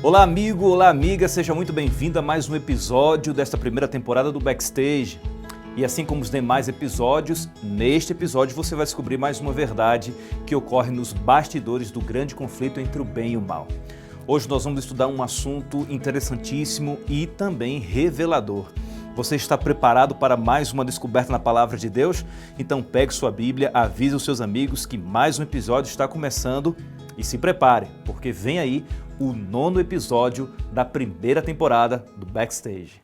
Olá amigo, olá amiga, seja muito bem-vindo a mais um episódio desta primeira temporada do Backstage. E assim como os demais episódios, neste episódio você vai descobrir mais uma verdade que ocorre nos bastidores do grande conflito entre o bem e o mal. Hoje nós vamos estudar um assunto interessantíssimo e também revelador. Você está preparado para mais uma descoberta na Palavra de Deus? Então pegue sua Bíblia, avise os seus amigos que mais um episódio está começando e se prepare, porque vem aí o 9º episódio da primeira temporada do Backstage.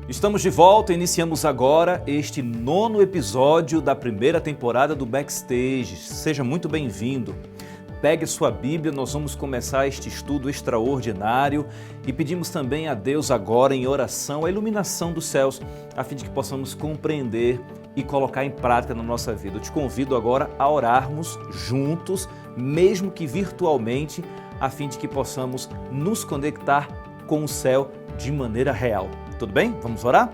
Estamos de volta, iniciamos agora este 9º episódio da primeira temporada do Backstage. Seja muito bem-vindo. Pegue sua Bíblia, nós vamos começar este estudo extraordinário e pedimos também a Deus agora em oração a iluminação dos céus, a fim de que possamos compreender e colocar em prática na nossa vida. Eu te convido agora a orarmos juntos, mesmo que virtualmente, a fim de que possamos nos conectar com o céu de maneira real. Tudo bem? Vamos orar?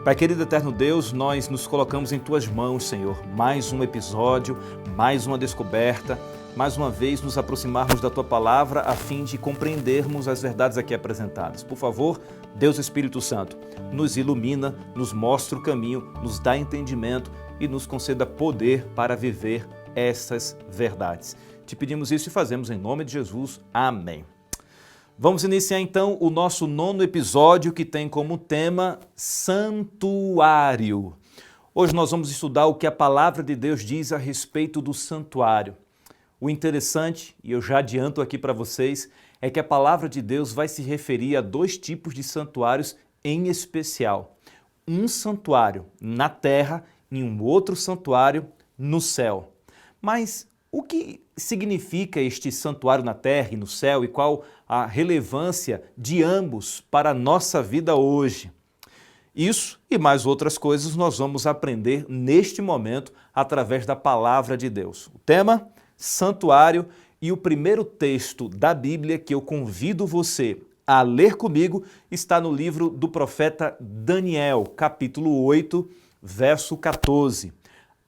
Pai querido eterno Deus, nós nos colocamos em Tuas mãos, Senhor. Mais um episódio, mais uma descoberta, mais uma vez nos aproximarmos da Tua Palavra a fim de compreendermos as verdades aqui apresentadas. Por favor, Deus Espírito Santo, nos ilumina, nos mostra o caminho, nos dá entendimento e nos conceda poder para viver essas verdades. Te pedimos isso e fazemos em nome de Jesus. Amém. Vamos iniciar então o nosso 9º episódio que tem como tema santuário. Hoje nós vamos estudar o que a palavra de Deus diz a respeito do santuário. O interessante, e eu já adianto aqui para vocês, é que a palavra de Deus vai se referir a 2 tipos de santuários em especial. Um santuário na terra e um outro santuário no céu. Mas o que significa este santuário na terra e no céu e qual a relevância de ambos para a nossa vida hoje? Isso e mais outras coisas nós vamos aprender neste momento através da palavra de Deus. O tema, santuário, e o primeiro texto da Bíblia que eu convido você a ler comigo está no livro do profeta Daniel, capítulo 8, verso 14.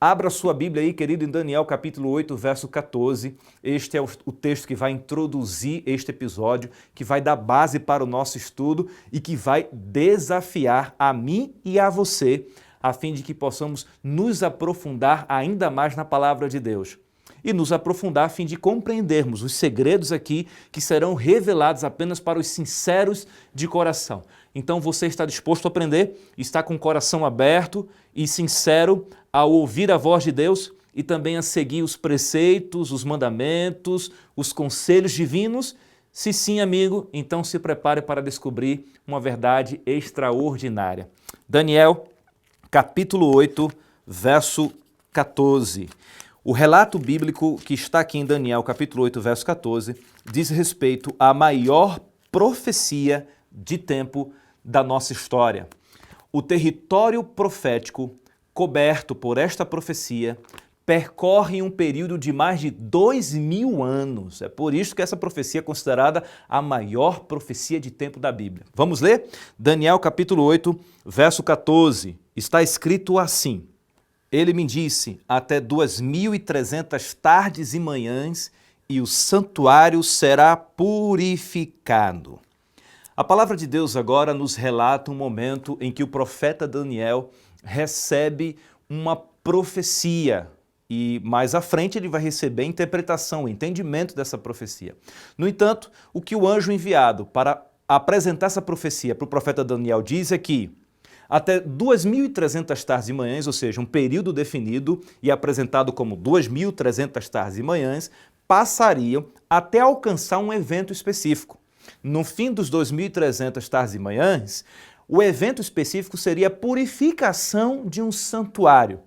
Abra sua Bíblia aí, querido, em Daniel, capítulo 8, verso 14. Este é o texto que vai introduzir este episódio, que vai dar base para o nosso estudo e que vai desafiar a mim e a você, a fim de que possamos nos aprofundar ainda mais na palavra de Deus. E nos aprofundar a fim de compreendermos os segredos aqui que serão revelados apenas para os sinceros de coração. Então você está disposto a aprender, está com o coração aberto e sincero ao ouvir a voz de Deus e também a seguir os preceitos, os mandamentos, os conselhos divinos? Se sim, amigo, então se prepare para descobrir uma verdade extraordinária. Daniel, capítulo 8, verso 14. O relato bíblico que está aqui em Daniel, capítulo 8, verso 14, diz respeito à maior profecia de tempo da nossa história. O território profético coberto por esta profecia percorre um período de mais de 2000 anos. É por isso que essa profecia é considerada a maior profecia de tempo da Bíblia. Vamos ler? Daniel capítulo 8, verso 14. Está escrito assim: Ele me disse, até 2300 tardes e manhãs, e o santuário será purificado. A palavra de Deus agora nos relata um momento em que o profeta Daniel recebe uma profecia e mais à frente ele vai receber a interpretação, o entendimento dessa profecia. No entanto, o que o anjo enviado para apresentar essa profecia para o profeta Daniel diz é que até 2300 tardes e manhãs, ou seja, um período definido e apresentado como 2300 tardes e manhãs, passariam até alcançar um evento específico. No fim dos 2300 tardes e manhãs, o evento específico seria a purificação de um santuário.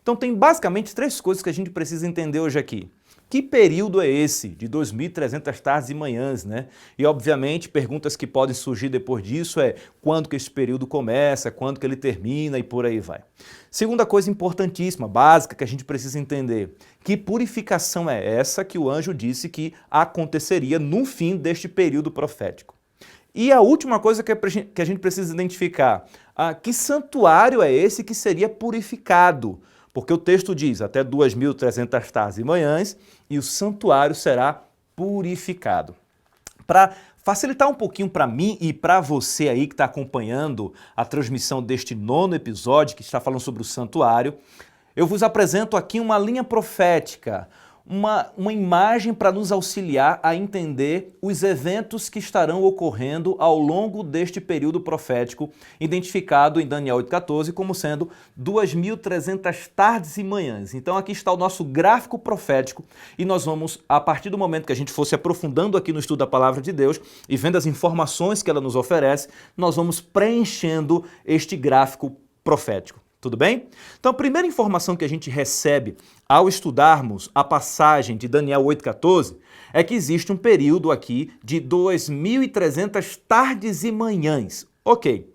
Então tem basicamente três coisas que a gente precisa entender hoje aqui. Que período é esse de 2.300 tardes e manhãs, né? E obviamente perguntas que podem surgir depois disso é quando que esse período começa, quando que ele termina e por aí vai. Segunda coisa importantíssima, básica, que a gente precisa entender, que purificação é essa que o anjo disse que aconteceria no fim deste período profético? E a última coisa que a gente precisa identificar, que santuário é esse que seria purificado? Porque o texto diz até 2.300 tardes e manhãs e o santuário será purificado. Para facilitar um pouquinho para mim e para você aí que está acompanhando a transmissão deste 9º episódio que está falando sobre o santuário, eu vos apresento aqui uma linha profética, uma imagem para nos auxiliar a entender os eventos que estarão ocorrendo ao longo deste período profético, identificado em Daniel 8,14 como sendo 2.300 tardes e manhãs. Então aqui está o nosso gráfico profético e nós vamos, a partir do momento que a gente for se aprofundando aqui no estudo da Palavra de Deus e vendo as informações que ela nos oferece, nós vamos preenchendo este gráfico profético. Tudo bem? Então, a primeira informação que a gente recebe ao estudarmos a passagem de Daniel 8,14 é que existe um período aqui de 2.300 tardes e manhãs. Ok.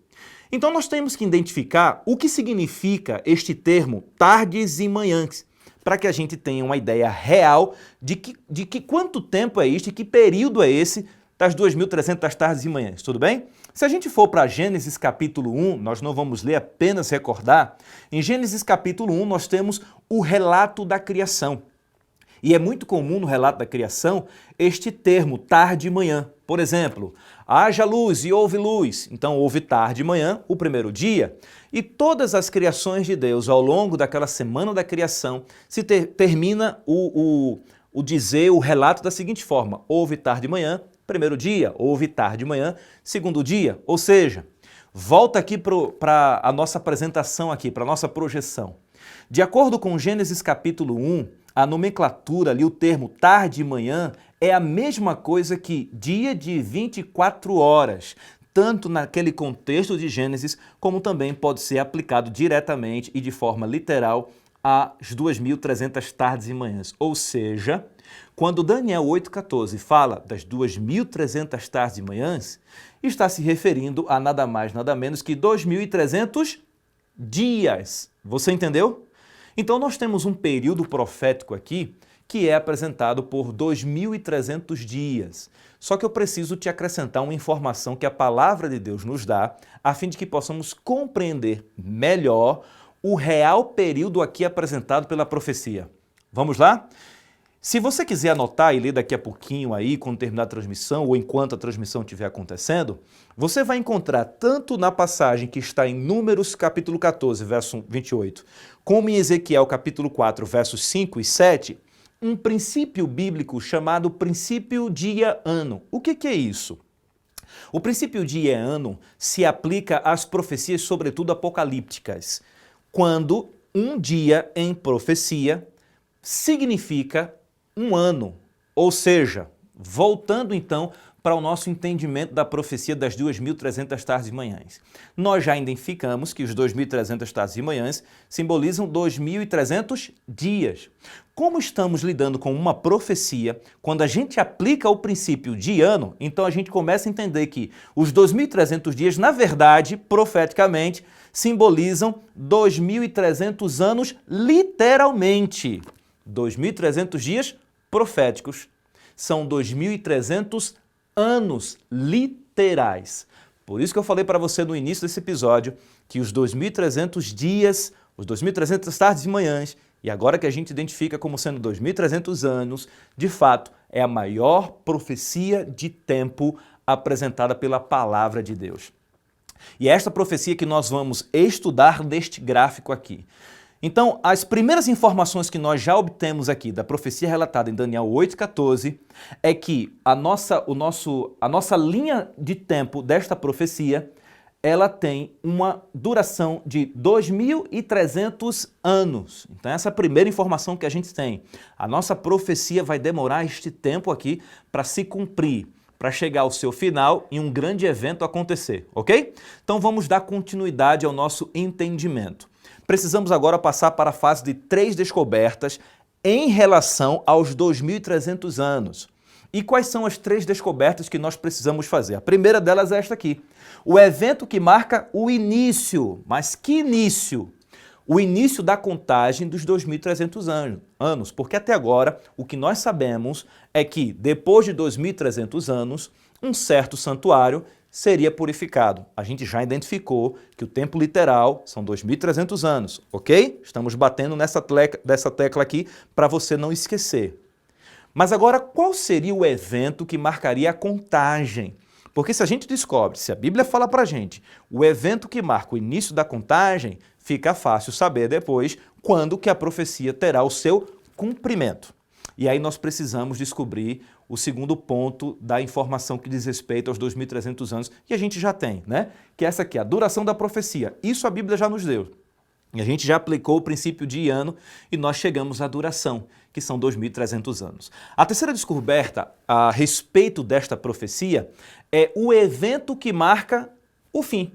Então, nós temos que identificar o que significa este termo tardes e manhãs, para que a gente tenha uma ideia real de que quanto tempo é este, que período é esse das 2.300 tardes e manhãs. Tudo bem? Se a gente for para Gênesis capítulo 1, nós não vamos ler, apenas recordar. Em Gênesis capítulo 1 nós temos o relato da criação. E é muito comum no relato da criação este termo, tarde e manhã. Por exemplo, haja luz e houve luz. Então houve tarde e manhã, o primeiro dia. E todas as criações de Deus ao longo daquela semana da criação se termina o relato da seguinte forma: houve tarde e manhã, primeiro dia, houve tarde e manhã, segundo dia. Ou seja, volta aqui para a nossa apresentação aqui, para a nossa projeção. De acordo com Gênesis capítulo 1, a nomenclatura ali, o termo tarde e manhã, é a mesma coisa que dia de 24 horas, tanto naquele contexto de Gênesis, como também pode ser aplicado diretamente e de forma literal às 2.300 tardes e manhãs. Ou seja, quando Daniel 8,14 fala das 2.300 tardes e manhãs, está se referindo a nada mais, nada menos que 2.300 dias. Você entendeu? Então nós temos um período profético aqui que é apresentado por 2.300 dias. Só que eu preciso te acrescentar uma informação que a palavra de Deus nos dá, a fim de que possamos compreender melhor o real período aqui apresentado pela profecia. Vamos lá? Se você quiser anotar e ler daqui a pouquinho aí, quando terminar a transmissão ou enquanto a transmissão estiver acontecendo, você vai encontrar tanto na passagem que está em Números capítulo 14, verso 28, como em Ezequiel capítulo 4, versos 5 e 7, um princípio bíblico chamado princípio dia-ano. O que é isso? O princípio dia-ano se aplica às profecias, sobretudo apocalípticas, quando um dia em profecia significa um ano, ou seja, voltando então para o nosso entendimento da profecia das 2.300 tardes e manhãs. Nós já identificamos que os 2.300 tardes e manhãs simbolizam 2.300 dias. Como estamos lidando com uma profecia, quando a gente aplica o princípio de ano, então a gente começa a entender que os 2.300 dias, na verdade, profeticamente, simbolizam 2.300 anos literalmente. 2.300 dias proféticos são 2.300 anos literais. Por isso que eu falei para você no início desse episódio que os 2.300 dias, os 2.300 tardes e manhãs, e agora que a gente identifica como sendo 2.300 anos, de fato, é a maior profecia de tempo apresentada pela palavra de Deus. E é esta profecia que nós vamos estudar neste gráfico aqui. Então, as primeiras informações que nós já obtemos aqui da profecia relatada em Daniel 8,14 é que a nossa linha de tempo desta profecia, ela tem uma duração de 2.300 anos. Então, essa é a primeira informação que a gente tem. A nossa profecia vai demorar este tempo aqui para se cumprir. para chegar ao seu final e um grande evento acontecer, ok? Então vamos dar continuidade ao nosso entendimento. Precisamos agora passar para a fase de 3 descobertas em relação aos 2.300 anos. E quais são as 3 descobertas que nós precisamos fazer? A primeira delas é esta aqui. O evento que marca o início. Mas que início? O início da contagem dos 2.300 anos. Porque até agora, o que nós sabemos é que depois de 2.300 anos, um certo santuário seria purificado. A gente já identificou que o tempo literal são 2.300 anos, ok? Estamos batendo nessa tecla aqui para você não esquecer. Mas agora, qual seria o evento que marcaria a contagem? Porque se a gente descobre, se a Bíblia fala para a gente, o evento que marca o início da contagem, fica fácil saber depois quando que a profecia terá o seu cumprimento. E aí nós precisamos descobrir o segundo ponto da informação que diz respeito aos 2.300 anos, que a gente já tem, né? Que essa aqui, a duração da profecia. Isso a Bíblia já nos deu. E a gente já aplicou o princípio de ano e nós chegamos à duração, que são 2.300 anos. A terceira descoberta a respeito desta profecia é o evento que marca o fim.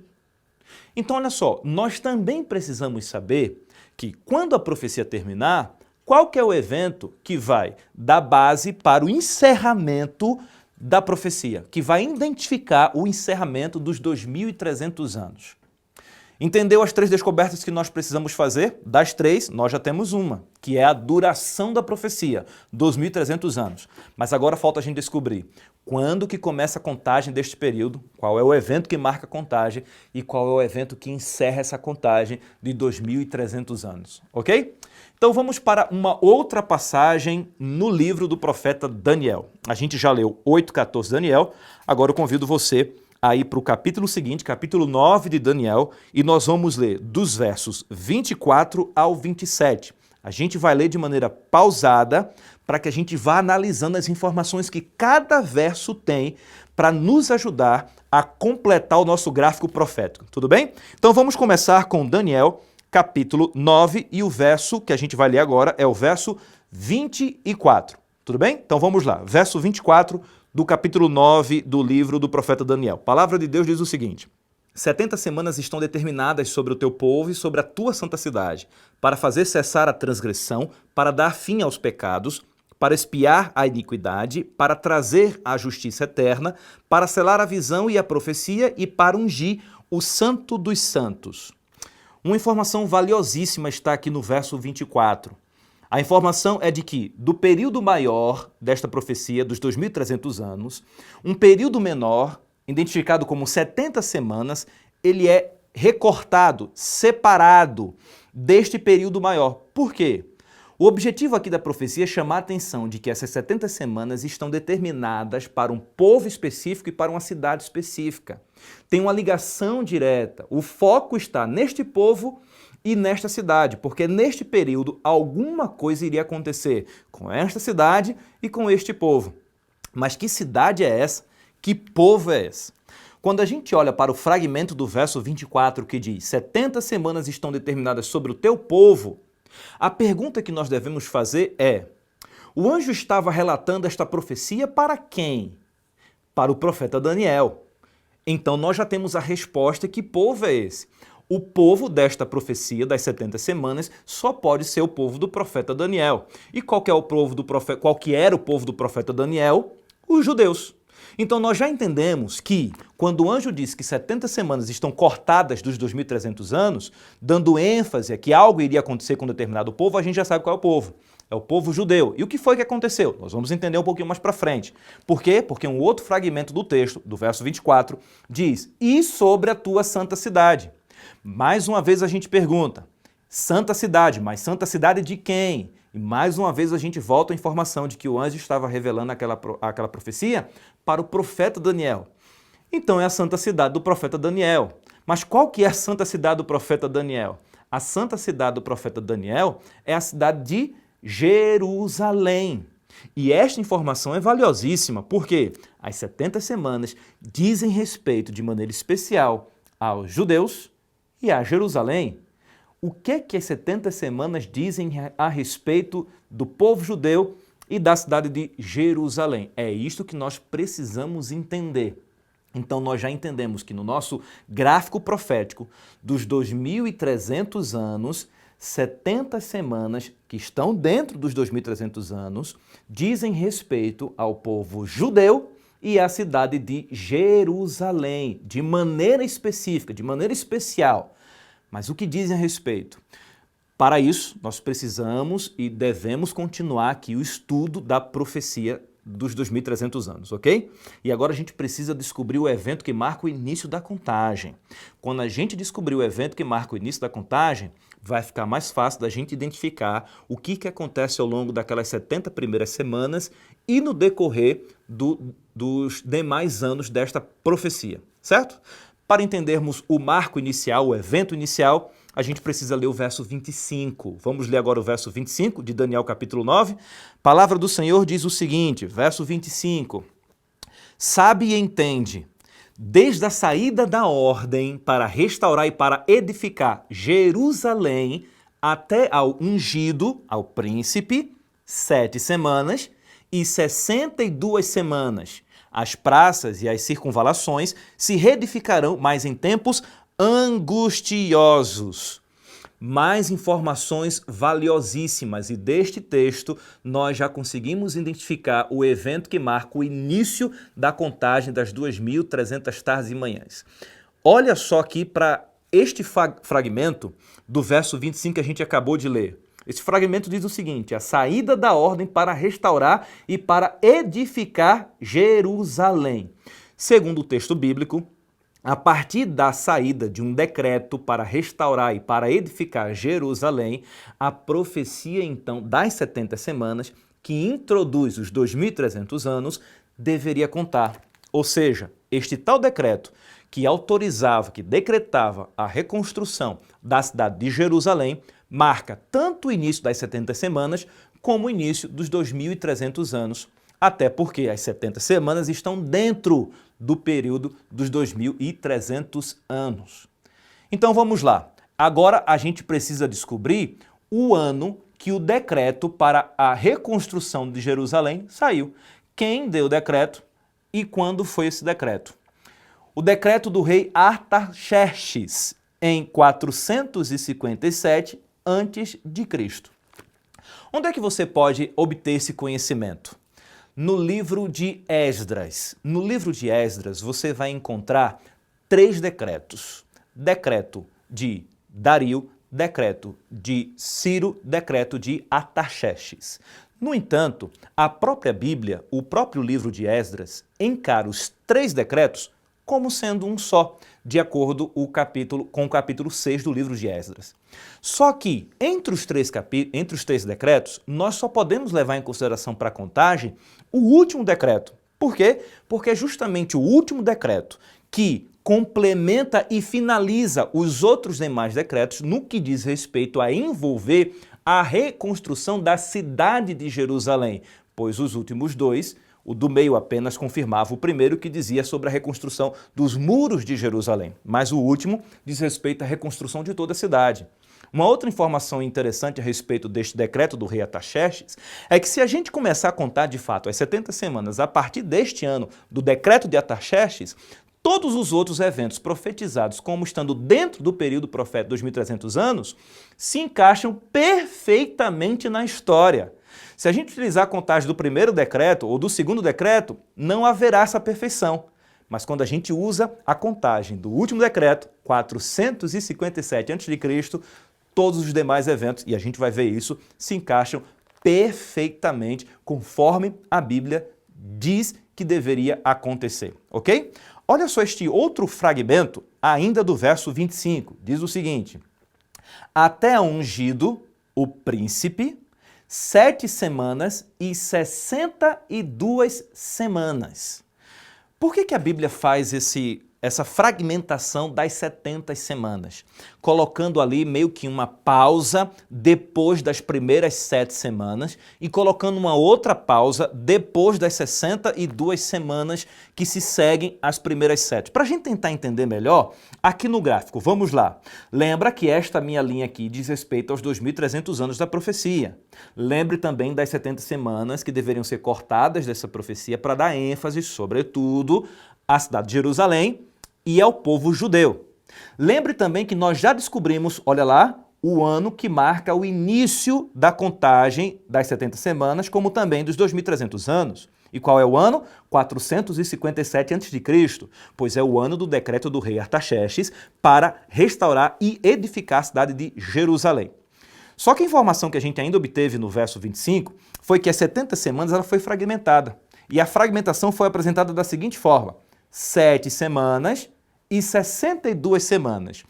Então, olha só, nós também precisamos saber que quando a profecia terminar, qual que é o evento que vai dar base para o encerramento da profecia, que vai identificar o encerramento dos 2.300 anos. Entendeu as 3 descobertas que nós precisamos fazer? Das 3, nós já temos uma, que é a duração da profecia, 2.300 anos. Mas agora falta a gente descobrir quando que começa a contagem deste período, qual é o evento que marca a contagem e qual é o evento que encerra essa contagem de 2.300 anos, ok? Então vamos para uma outra passagem no livro do profeta Daniel. A gente já leu 8:14 Daniel, agora eu convido você aí para o capítulo seguinte, capítulo 9 de Daniel, e nós vamos ler dos versos 24 ao 27. A gente vai ler de maneira pausada para que a gente vá analisando as informações que cada verso tem para nos ajudar a completar o nosso gráfico profético. Tudo bem? Então vamos começar com Daniel, capítulo 9, e o verso que a gente vai ler agora é o verso 24. Tudo bem? Então vamos lá. Verso 24 do capítulo 9 do livro do profeta Daniel. A palavra de Deus diz o seguinte: 70 semanas estão determinadas sobre o teu povo e sobre a tua santa cidade, para fazer cessar a transgressão, para dar fim aos pecados, para expiar a iniquidade, para trazer a justiça eterna, para selar a visão e a profecia e para ungir o santo dos santos. Uma informação valiosíssima está aqui no verso 24. A informação é de que, do período maior desta profecia, dos 2.300 anos, um período menor, identificado como 70 semanas, ele é recortado, separado deste período maior. Por quê? O objetivo aqui da profecia é chamar a atenção de que essas 70 semanas estão determinadas para um povo específico e para uma cidade específica. Tem uma ligação direta. O foco está neste povo e nesta cidade, porque neste período alguma coisa iria acontecer com esta cidade e com este povo. Mas que cidade é essa? Que povo é esse? Quando a gente olha para o fragmento do verso 24 que diz 70 semanas estão determinadas sobre o teu povo, a pergunta que nós devemos fazer é: o anjo estava relatando esta profecia para quem? Para o profeta Daniel. Então nós já temos a resposta: que povo é esse? O povo desta profecia das 70 semanas só pode ser o povo do profeta Daniel. E qual que era o povo do profeta Daniel? Os judeus. Então nós já entendemos que quando o anjo diz que 70 semanas estão cortadas dos 2.300 anos, dando ênfase a que algo iria acontecer com determinado povo, a gente já sabe qual é o povo. É o povo judeu. E o que foi que aconteceu? Nós vamos entender um pouquinho mais para frente. Por quê? Porque um outro fragmento do texto, do verso 24, diz: e sobre a tua santa cidade. Mais uma vez a gente pergunta: santa cidade, mas santa cidade de quem? E mais uma vez a gente volta à informação de que o anjo estava revelando aquela profecia para o profeta Daniel. Então é a santa cidade do profeta Daniel. Mas qual que é a santa cidade do profeta Daniel? A santa cidade do profeta Daniel é a cidade de Jerusalém. E esta informação é valiosíssima porque as 70 semanas dizem respeito de maneira especial aos judeus e a Jerusalém. O que as 70 semanas dizem a respeito do povo judeu e da cidade de Jerusalém. É isto que nós precisamos entender. Então nós já entendemos que no nosso gráfico profético dos 2.300 anos, 70 semanas que estão dentro dos 2.300 anos dizem respeito ao povo judeu e à cidade de Jerusalém, de maneira específica, de maneira especial. Mas o que dizem a respeito? Para isso, nós precisamos e devemos continuar aqui o estudo da profecia dos 2.300 anos, ok? E agora a gente precisa descobrir o evento que marca o início da contagem. Quando a gente descobrir o evento que marca o início da contagem, vai ficar mais fácil da gente identificar o que acontece ao longo daquelas 70 primeiras semanas e no decorrer dos demais anos desta profecia, certo? Para entendermos o marco inicial, o evento inicial, a gente precisa ler o verso 25. Vamos ler agora o verso 25 de Daniel capítulo 9. A palavra do Senhor diz o seguinte, verso 25. Sabe e entende, desde a saída da ordem para restaurar e para edificar Jerusalém até ao ungido, ao príncipe, 7 semanas e 62 semanas. As praças e as circunvalações se reedificarão, mas em tempos angustiosos. Mais informações valiosíssimas e deste texto nós já conseguimos identificar o evento que marca o início da contagem das 2.300 tardes e manhãs. Olha só aqui para este fragmento do verso 25 que a gente acabou de ler. Esse fragmento diz o seguinte, a saída da ordem para restaurar e para edificar Jerusalém. Segundo o texto bíblico, a partir da saída de um decreto para restaurar e para edificar Jerusalém, a profecia então das 70 semanas, que introduz os 2.300 anos, deveria contar. Ou seja, este tal decreto que autorizava, que decretava a reconstrução da cidade de Jerusalém, marca tanto o início das 70 semanas como o início dos 2.300 anos, até porque as 70 semanas estão dentro do período dos 2.300 anos. Então vamos lá. Agora a gente precisa descobrir o ano que o decreto para a reconstrução de Jerusalém saiu. Quem deu o decreto e quando foi esse decreto? O decreto do rei Artaxerxes, em 457 a.C. Onde é que você pode obter esse conhecimento? No livro de Esdras. No livro de Esdras você vai encontrar 3 decretos. Decreto de Dario, decreto de Ciro, decreto de Artaxerxes. No entanto, a própria Bíblia, o próprio livro de Esdras, encara os 3 decretos como sendo um só, de acordo com o capítulo 6 do livro de Esdras. Só que, entre os 3 decretos, nós só podemos levar em consideração para a contagem o último decreto. Por quê? Porque é justamente o último decreto que complementa e finaliza os outros demais decretos no que diz respeito a envolver a reconstrução da cidade de Jerusalém, pois os últimos 2, o do meio apenas confirmava o primeiro que dizia sobre a reconstrução dos muros de Jerusalém, mas o último diz respeito à reconstrução de toda a cidade. Uma outra informação interessante a respeito deste decreto do rei Artaxerxes é que se a gente começar a contar de fato as 70 semanas a partir deste ano do decreto de Artaxerxes, todos os outros eventos profetizados como estando dentro do período profético de 2.300 anos se encaixam perfeitamente na história. Se a gente utilizar a contagem do primeiro decreto ou do segundo decreto, não haverá essa perfeição. Mas quando a gente usa a contagem do último decreto, 457 a.C., todos os demais eventos, e a gente vai ver isso, se encaixam perfeitamente conforme a Bíblia diz que deveria acontecer, ok? Olha só este outro fragmento, ainda do verso 25, diz o seguinte, até ungido o príncipe, 7 semanas e 62 semanas. Por que a Bíblia faz esse essa fragmentação das 70 semanas, colocando ali meio que uma pausa depois das primeiras 7 semanas e colocando uma outra pausa depois das 62 semanas que se seguem às primeiras 7. Para a gente tentar entender melhor, aqui no gráfico, vamos lá. Lembra que esta minha linha aqui diz respeito aos 2.300 anos da profecia. Lembre também das 70 semanas que deveriam ser cortadas dessa profecia para dar ênfase, sobretudo, à cidade de Jerusalém e ao povo judeu. Lembre também que nós já descobrimos, olha lá, o ano que marca o início da contagem das 70 semanas, como também dos 2.300 anos. E qual é o ano? 457 a.C., pois é o ano do decreto do rei Artaxerxes para restaurar e edificar a cidade de Jerusalém. Só que a informação que a gente ainda obteve no verso 25 foi que as 70 semanas ela foi fragmentada. E a fragmentação foi apresentada da seguinte forma: 7 semanas e 62 semanas.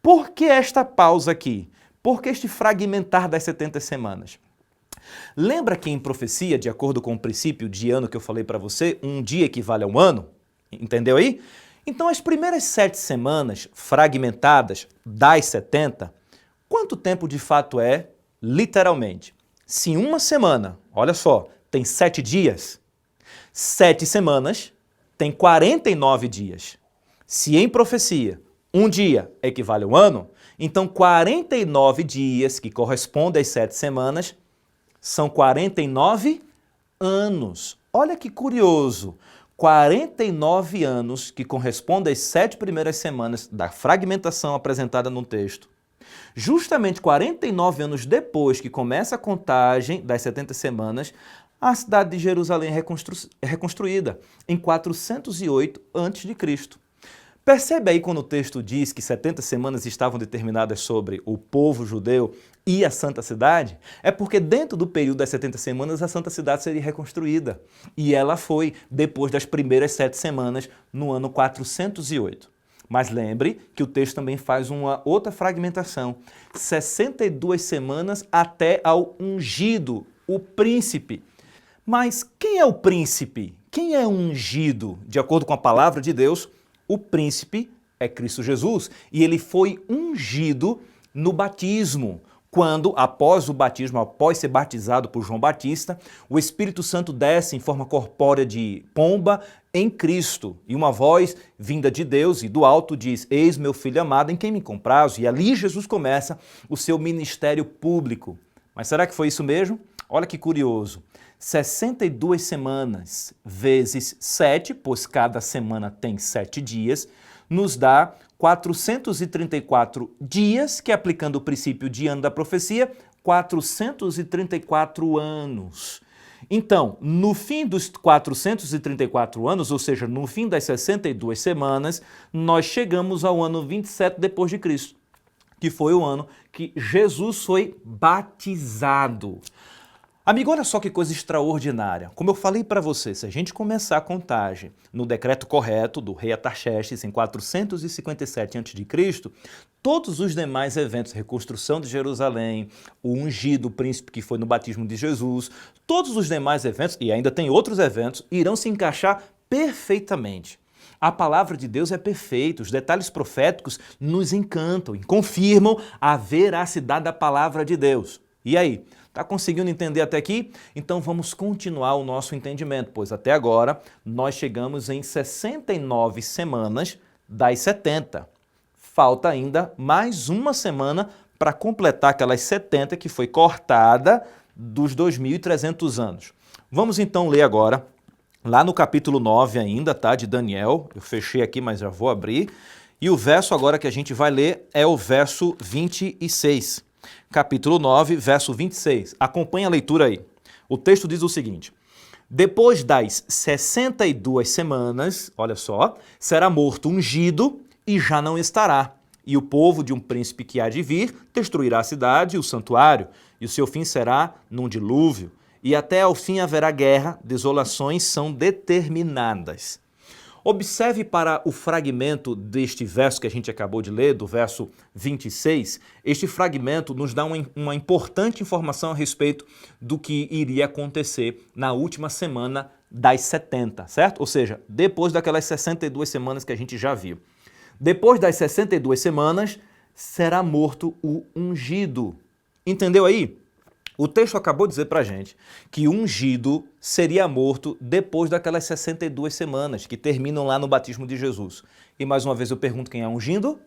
Por que esta pausa aqui? Por que este fragmentar das 70 semanas? Lembra que em profecia, de acordo com o princípio de ano que eu falei para você, um dia equivale a um ano? Entendeu aí? Então as primeiras 7 semanas fragmentadas das 70, quanto tempo de fato é, literalmente? Se uma semana, olha só, tem 7 dias, 7 semanas tem 49 dias. Se em profecia um dia equivale a um ano, então 49 dias, que correspondem às 7 semanas, são 49 anos. Olha que curioso! 49 anos, que correspondem às 7 primeiras semanas da fragmentação apresentada no texto. Justamente 49 anos depois que começa a contagem das 70 semanas, a cidade de Jerusalém é reconstruída em 408 a.C. Percebe aí quando o texto diz que 70 semanas estavam determinadas sobre o povo judeu e a Santa Cidade? É porque dentro do período das 70 semanas a Santa Cidade seria reconstruída. E ela foi depois das primeiras 7 semanas no ano 408. Mas lembre que o texto também faz uma outra fragmentação. 62 semanas até ao ungido, o príncipe. Mas quem é o príncipe? Quem é o ungido? De acordo com a palavra de Deus, o príncipe é Cristo Jesus. E ele foi ungido no batismo. Quando, após o batismo, após ser batizado por João Batista, o Espírito Santo desce em forma corpórea de pomba em Cristo. E uma voz vinda de Deus e do alto diz: "Eis meu filho amado, em quem me comprazo." E ali Jesus começa o seu ministério público. Mas será que foi isso mesmo? Olha que curioso. 62 semanas vezes 7, pois cada semana tem 7 dias, nos dá 434 dias, que aplicando o princípio de ano da profecia, 434 anos. Então, no fim dos 434 anos, ou seja, no fim das 62 semanas, nós chegamos ao ano 27 depois de Cristo, que foi o ano que Jesus foi batizado. Amigo, olha só que coisa extraordinária. Como eu falei para você, se a gente começar a contagem no decreto correto do rei Artaxerxes em 457 a.C., todos os demais eventos, reconstrução de Jerusalém, o ungido, o príncipe que foi no batismo de Jesus, todos os demais eventos, e ainda tem outros eventos, irão se encaixar perfeitamente. A palavra de Deus é perfeita, os detalhes proféticos nos encantam e confirmam a veracidade da palavra de Deus. E aí? Está conseguindo entender até aqui? Então vamos continuar o nosso entendimento, pois até agora nós chegamos em 69 semanas das 70. Falta ainda mais uma semana para completar aquelas 70 que foi cortada dos 2.300 anos. Vamos então ler agora, lá no capítulo 9 ainda, tá, de Daniel. Eu fechei aqui, mas já vou abrir. E o verso agora que a gente vai ler é o verso 26. Capítulo 9, verso 26. Acompanhe a leitura aí. O texto diz o seguinte: depois das 62 semanas, olha só, será morto ungido e já não estará. E o povo de um príncipe que há de vir destruirá a cidade e o santuário, e o seu fim será num dilúvio. E até ao fim haverá guerra, desolações são determinadas. Observe para o fragmento deste verso que a gente acabou de ler, do verso 26. Este fragmento nos dá uma importante informação a respeito do que iria acontecer na última semana das 70, certo? Ou seja, depois daquelas 62 semanas que a gente já viu. Depois das 62 semanas, será morto o ungido. Entendeu aí? O texto acabou de dizer pra gente que o ungido seria morto depois daquelas 62 semanas, que terminam lá no batismo de Jesus. E mais uma vez eu pergunto, quem é ungido?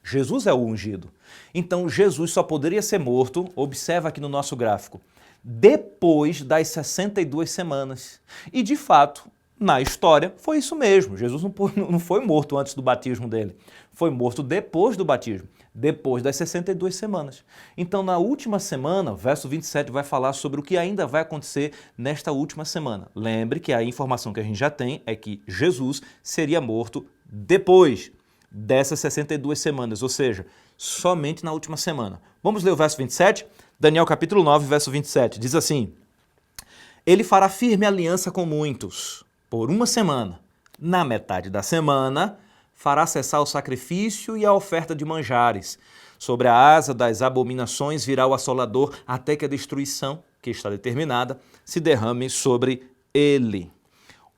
Jesus é o ungido. Então Jesus só poderia ser morto, observa aqui no nosso gráfico, depois das 62 semanas. E de fato, na história, foi isso mesmo. Jesus não foi morto antes do batismo dele, foi morto depois do batismo, depois das 62 semanas. Então, na última semana, verso 27 vai falar sobre o que ainda vai acontecer nesta última semana. Lembre que a informação que a gente já tem é que Jesus seria morto depois dessas 62 semanas, ou seja, somente na última semana. Vamos ler o verso 27? Daniel capítulo 9, verso 27, diz assim: Ele fará firme aliança com muitos por uma semana. Na metade da semana, fará cessar o sacrifício e a oferta de manjares. Sobre a asa das abominações virá o assolador, até que a destruição, que está determinada, se derrame sobre ele.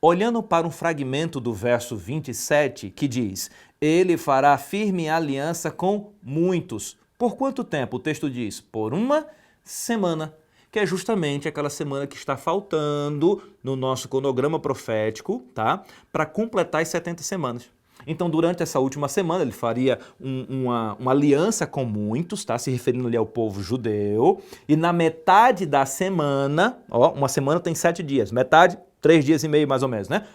Olhando para um fragmento do verso 27, que diz: Ele fará firme aliança com muitos. Por quanto tempo? O texto diz: por uma semana, que é justamente aquela semana que está faltando no nosso cronograma profético, tá? Para completar as 70 semanas. Então, durante essa última semana, ele faria uma aliança com muitos, tá? Se referindo ali ao povo judeu. E na metade da semana, ó, uma semana tem 7 dias, metade, 3 dias e meio mais ou menos, né?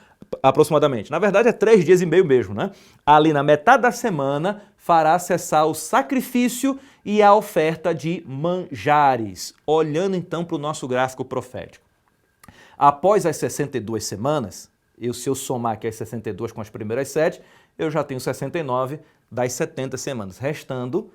Aproximadamente. Na verdade, é 3 dias e meio mesmo, né? Ali na metade da semana, fará cessar o sacrifício e a oferta de manjares. Olhando então para o nosso gráfico profético. Após as 62 semanas, se eu somar aqui as 62 com as primeiras 7, eu já tenho 69 das 70 semanas, restando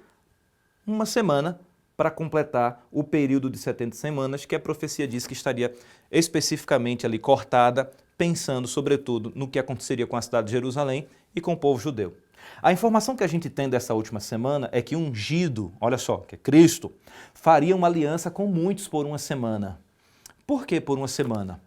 uma semana para completar o período de 70 semanas, que a profecia diz que estaria especificamente ali cortada, pensando sobretudo no que aconteceria com a cidade de Jerusalém e com o povo judeu. A informação que a gente tem dessa última semana é que o ungido, olha só, que é Cristo, faria uma aliança com muitos por uma semana. Por que por uma semana?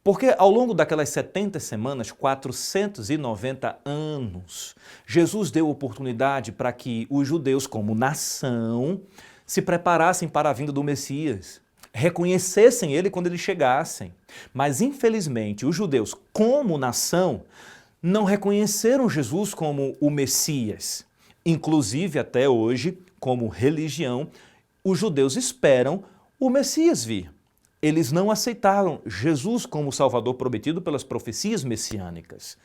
Porque ao longo daquelas 70 semanas, 490 anos, Jesus deu oportunidade para que os judeus, como nação, se preparassem para a vinda do Messias, reconhecessem ele quando eles chegassem. Mas, infelizmente, os judeus, como nação, não reconheceram Jesus como o Messias. Inclusive, até hoje, como religião, os judeus esperam o Messias vir. Eles não aceitaram Jesus como o Salvador prometido pelas profecias messiânicas.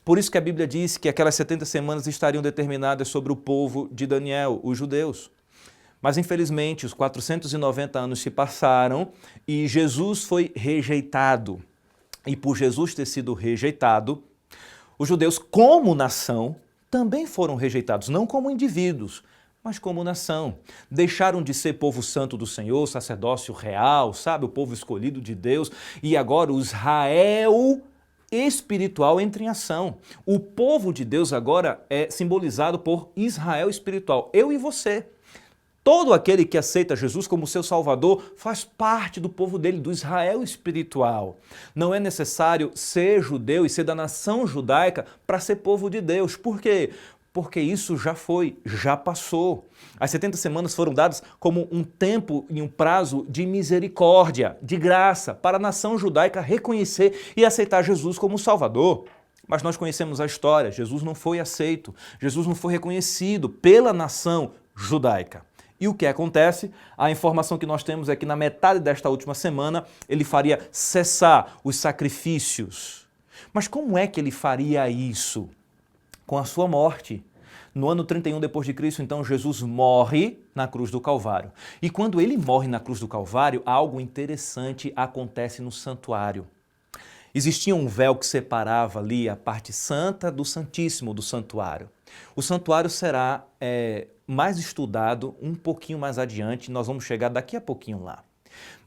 Por isso que a Bíblia diz que aquelas 70 semanas estariam determinadas sobre o povo de Daniel, os judeus. Mas, infelizmente, os 490 anos se passaram e Jesus foi rejeitado. E por Jesus ter sido rejeitado, os judeus, como nação, também foram rejeitados, não como indivíduos, mas como nação. Deixaram de ser povo santo do Senhor, sacerdócio real, sabe? O povo escolhido de Deus. E agora o Israel espiritual entra em ação. O povo de Deus agora é simbolizado por Israel espiritual. Eu e você. Todo aquele que aceita Jesus como seu Salvador faz parte do povo dele, do Israel espiritual. Não é necessário ser judeu e ser da nação judaica para ser povo de Deus. Por quê? Porque isso já foi, já passou. As 70 semanas foram dadas como um tempo e um prazo de misericórdia, de graça, para a nação judaica reconhecer e aceitar Jesus como Salvador. Mas nós conhecemos a história, Jesus não foi aceito, Jesus não foi reconhecido pela nação judaica. E o que acontece? A informação que nós temos é que na metade desta última semana ele faria cessar os sacrifícios. Mas como é que ele faria isso? Com a sua morte. No ano 31 depois de Cristo, então, Jesus morre na cruz do Calvário. E quando ele morre na cruz do Calvário, algo interessante acontece no santuário. Existia um véu que separava ali a parte santa do Santíssimo do santuário. O santuário será mais estudado um pouquinho mais adiante, nós vamos chegar daqui a pouquinho lá.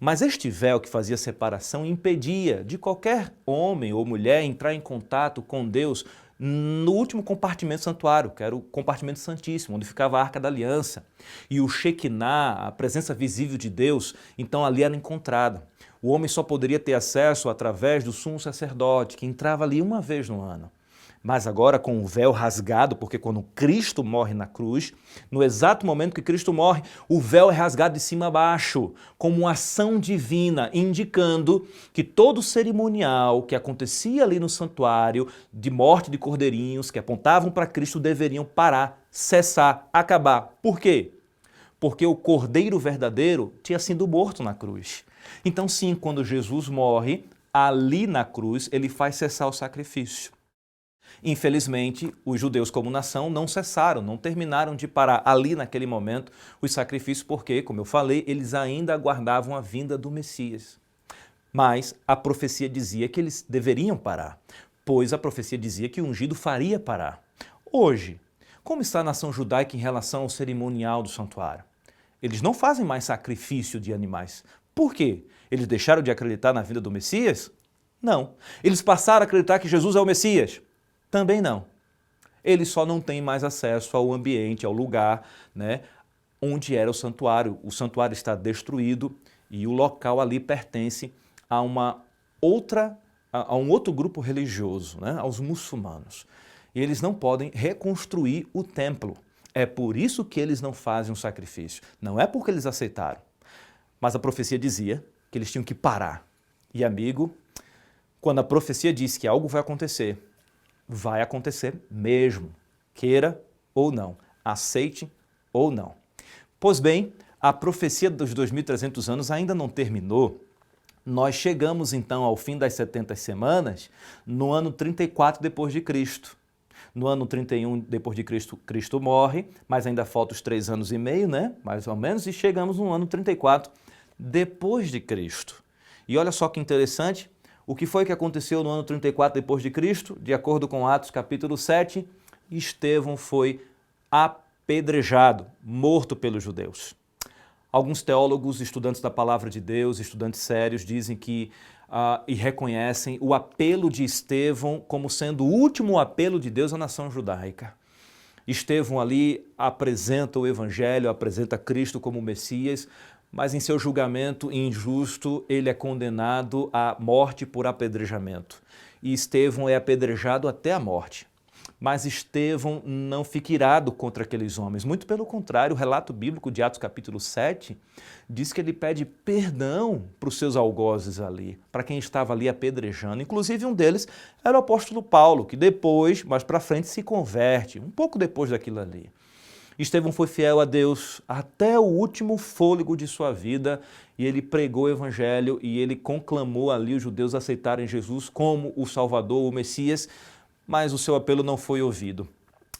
Mas este véu que fazia separação impedia de qualquer homem ou mulher entrar em contato com Deus no último compartimento do santuário, que era o compartimento santíssimo, onde ficava a Arca da Aliança. E o Shekinah, a presença visível de Deus, então ali era encontrada. O homem só poderia ter acesso através do sumo sacerdote, que entrava ali uma vez no ano. Mas agora com o véu rasgado, porque quando Cristo morre na cruz, no exato momento que Cristo morre, o véu é rasgado de cima a baixo, como uma ação divina, indicando que todo o cerimonial que acontecia ali no santuário, de morte de cordeirinhos, que apontavam para Cristo, deveriam parar, cessar, acabar. Por quê? Porque o cordeiro verdadeiro tinha sido morto na cruz. Então sim, quando Jesus morre, ali na cruz, ele faz cessar o sacrifício. Infelizmente, os judeus como nação não cessaram, não terminaram de parar ali naquele momento os sacrifícios porque, como eu falei, eles ainda aguardavam a vinda do Messias. Mas a profecia dizia que eles deveriam parar, pois a profecia dizia que o ungido faria parar. Hoje, como está a nação judaica em relação ao cerimonial do santuário? Eles não fazem mais sacrifício de animais. Por quê? Eles deixaram de acreditar na vinda do Messias? Não. Eles passaram a acreditar que Jesus é o Messias? Também não. Eles só não têm mais acesso ao ambiente, ao lugar, né, onde era o santuário. O santuário está destruído e o local ali pertence a um outro grupo religioso, né, aos muçulmanos. E eles não podem reconstruir o templo. É por isso que eles não fazem um sacrifício. Não é porque eles aceitaram. Mas a profecia dizia que eles tinham que parar. E amigo, quando a profecia diz que algo vai acontecer mesmo, queira ou não, aceite ou não. Pois bem, a profecia dos 2.300 anos ainda não terminou. Nós chegamos então ao fim das 70 semanas no ano 34 depois de Cristo. No ano 31 depois de Cristo, Cristo morre, mas ainda faltam os 3 anos e meio, né? Mais ou menos, e chegamos no ano 34 depois de Cristo. E olha só que interessante, o que foi que aconteceu no ano 34 depois de Cristo? De acordo com Atos capítulo 7, Estevão foi apedrejado, morto pelos judeus. Alguns teólogos, estudantes da palavra de Deus, estudantes sérios, dizem que e reconhecem o apelo de Estevão como sendo o último apelo de Deus à nação judaica. Estevão ali apresenta o Evangelho, apresenta Cristo como Messias, mas em seu julgamento injusto ele é condenado à morte por apedrejamento. E Estevão é apedrejado até a morte. Mas Estevão não fica irado contra aqueles homens. Muito pelo contrário, o relato bíblico de Atos capítulo 7 diz que ele pede perdão para os seus algozes ali, para quem estava ali apedrejando. Inclusive um deles era o apóstolo Paulo, que depois, mais para frente, se converte, um pouco depois daquilo ali. Estevão foi fiel a Deus até o último fôlego de sua vida e ele pregou o Evangelho e ele conclamou ali os judeus a aceitarem Jesus como o Salvador, o Messias, mas o seu apelo não foi ouvido.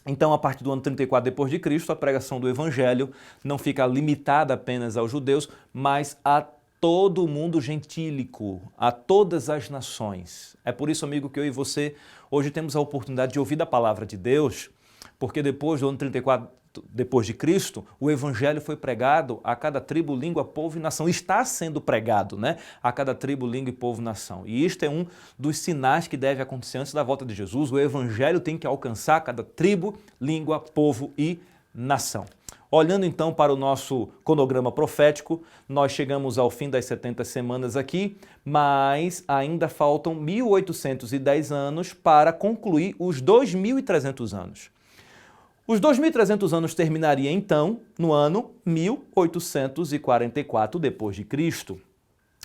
Então, a partir do ano 34 depois de Cristo, a pregação do Evangelho não fica limitada apenas aos judeus, mas a todo o mundo gentílico, a todas as nações. É por isso, amigo, que eu e você hoje temos a oportunidade de ouvir da palavra de Deus, porque depois do ano 34 depois de Cristo, o Evangelho foi pregado a cada tribo, língua, povo e nação. Está sendo pregado, né? A cada tribo, língua, povo e nação. E isto é um dos sinais que deve acontecer antes da volta de Jesus. O Evangelho tem que alcançar cada tribo, língua, povo e nação. Olhando então para o nosso cronograma profético, nós chegamos ao fim das 70 semanas aqui, mas ainda faltam 1.810 anos para concluir os 2.300 anos. Os 2.300 anos terminaria então no ano 1844 depois de Cristo.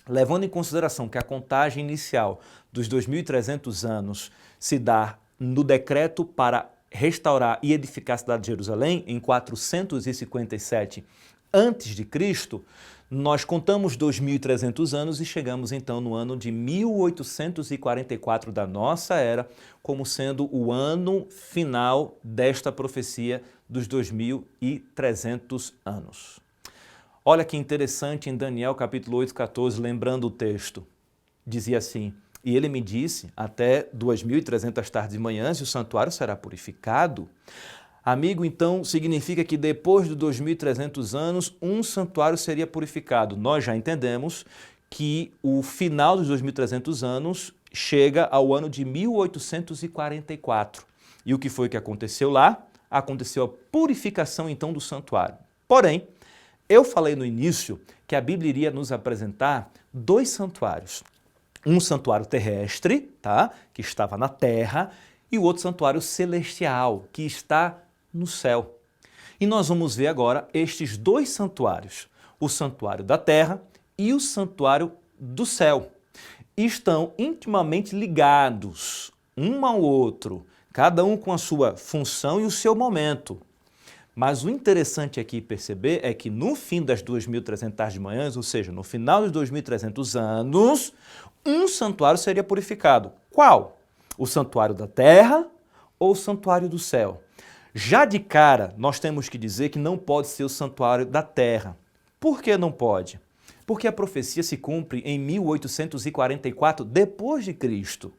Levando em consideração que a contagem inicial dos 2.300 anos se dá no decreto para restaurar e edificar a cidade de Jerusalém em 457 a.C., nós contamos 2.300 anos e chegamos então no ano de 1844 da nossa era, como sendo o ano final desta profecia dos 2.300 anos. Olha que interessante em Daniel capítulo 8, 14, lembrando o texto, dizia assim: e ele me disse, até 2.300 tardes e manhãs o santuário será purificado. Amigo, então, significa que depois de 2.300 anos, um santuário seria purificado. Nós já entendemos que o final dos 2.300 anos chega ao ano de 1844. E o que foi que aconteceu lá? Aconteceu a purificação, então, do santuário. Porém, Eu falei no início que a Bíblia iria nos apresentar dois santuários. Um santuário terrestre, tá? Que estava na terra, e o outro santuário celestial, que está no céu. E nós vamos ver agora estes dois santuários, o santuário da terra e o santuário do céu. Estão intimamente ligados, um ao outro, cada um com a sua função e o seu momento. Mas o interessante aqui perceber é que no fim das 2.300 tardes de manhãs, ou seja, no final dos 2.300 anos, um santuário seria purificado. Qual? O santuário da terra ou o santuário do céu? Já de cara, nós temos que dizer que não pode ser o santuário da terra. Por que não pode? Porque a profecia se cumpre em 1844 depois de Cristo.